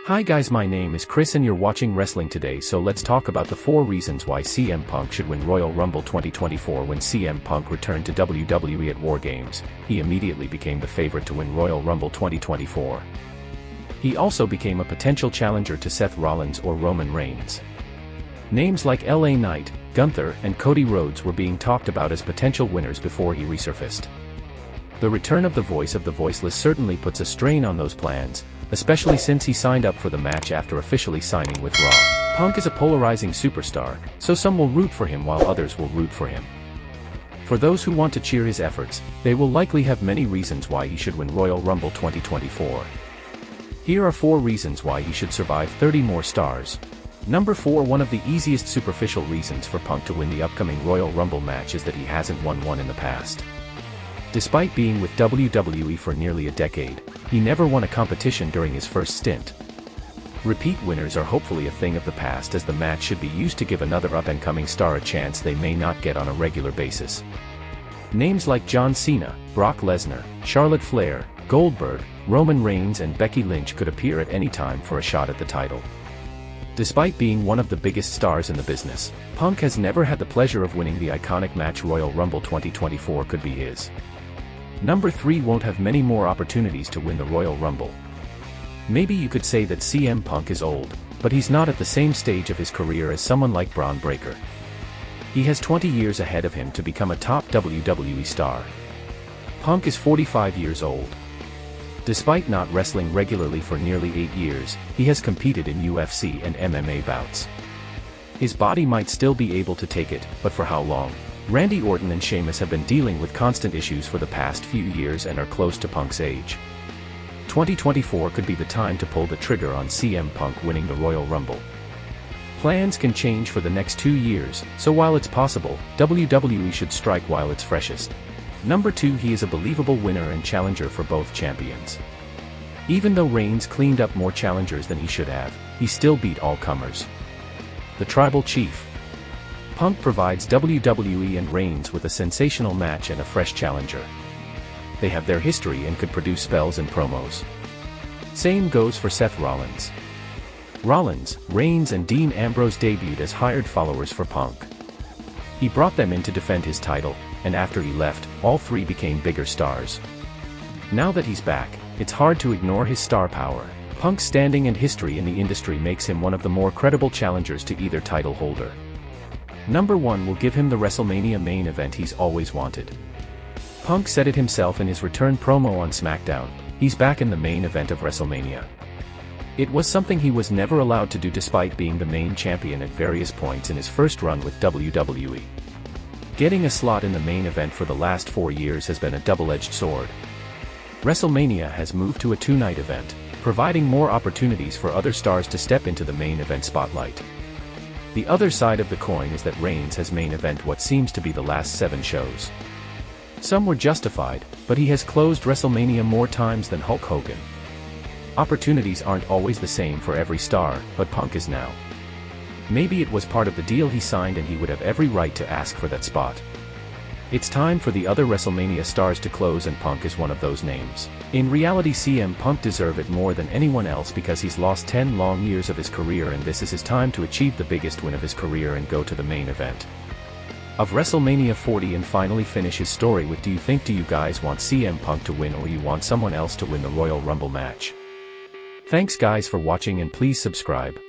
Hi guys, my name is Chris and you're watching Wrestling Today, so let's talk about the 4 reasons why CM Punk should win Royal Rumble 2024. When CM Punk returned to WWE at War Games, he immediately became the favorite to win Royal Rumble 2024. He also became a potential challenger to Seth Rollins or Roman Reigns. Names like LA Knight, Gunther, and Cody Rhodes were being talked about as potential winners before he resurfaced. The return of the voice of the voiceless certainly puts a strain on those plans, especially since he signed up for the match after officially signing with Raw. Punk is a polarizing superstar, so some will root for him while others will root for him. For those who want to cheer his efforts, they will likely have many reasons why he should win Royal Rumble 2024. Here are 4 reasons why he should survive 30 more stars. Number 4. One of the easiest superficial reasons for Punk to win the upcoming Royal Rumble match is that he hasn't won one in the past. Despite being with WWE for nearly a decade, he never won a competition during his first stint. Repeat winners are hopefully a thing of the past, as the match should be used to give another up-and-coming star a chance they may not get on a regular basis. Names like John Cena, Brock Lesnar, Charlotte Flair, Goldberg, Roman Reigns and Becky Lynch could appear at any time for a shot at the title. Despite being one of the biggest stars in the business, Punk has never had the pleasure of winning the iconic match. Royal Rumble 2024 could be his. Number 3. Won't have many more opportunities to win the Royal Rumble. Maybe you could say that CM Punk is old, but he's not at the same stage of his career as someone like Braun Breaker. He has 20 years ahead of him to become a top WWE star. Punk is 45 years old. Despite not wrestling regularly for nearly 8 years, he has competed in UFC and MMA bouts. His body might still be able to take it, but for how long? Randy Orton and Sheamus have been dealing with constant issues for the past few years and are close to Punk's age. 2024 could be the time to pull the trigger on CM Punk winning the Royal Rumble. Plans can change for the next 2 years, so while it's possible, WWE should strike while it's freshest. Number 2. He is a believable winner and challenger for both champions. Even though Reigns cleaned up more challengers than he should have, he still beat all comers. The Tribal Chief. Punk provides WWE and Reigns with a sensational match and a fresh challenger. They have their history and could produce spells and promos. Same goes for Seth Rollins. Rollins, Reigns and Dean Ambrose debuted as hired followers for Punk. He brought them in to defend his title, and after he left, all 3 became bigger stars. Now that he's back, it's hard to ignore his star power. Punk's standing and history in the industry makes him one of the more credible challengers to either title holder. Number 1. Will give him the WrestleMania main event he's always wanted. Punk said it himself in his return promo on SmackDown: he's back in the main event of WrestleMania. It was something he was never allowed to do despite being the main champion at various points in his first run with WWE. Getting a slot in the main event for the last 4 years has been a double-edged sword. WrestleMania has moved to a 2-night event, providing more opportunities for other stars to step into the main event spotlight. The other side of the coin is that Reigns has main event what seems to be the last 7 shows. Some were justified, but he has closed WrestleMania more times than Hulk Hogan. Opportunities aren't always the same for every star, but Punk is now. Maybe it was part of the deal he signed and he would have every right to ask for that spot. It's time for the other WrestleMania stars to close, and Punk is one of those names. In reality, CM Punk deserves it more than anyone else because he's lost 10 long years of his career, and this is his time to achieve the biggest win of his career and go to the main event of WrestleMania 40 and finally finish his story with: do you guys want CM Punk to win, or you want someone else to win the Royal Rumble match? Thanks guys for watching, and please subscribe.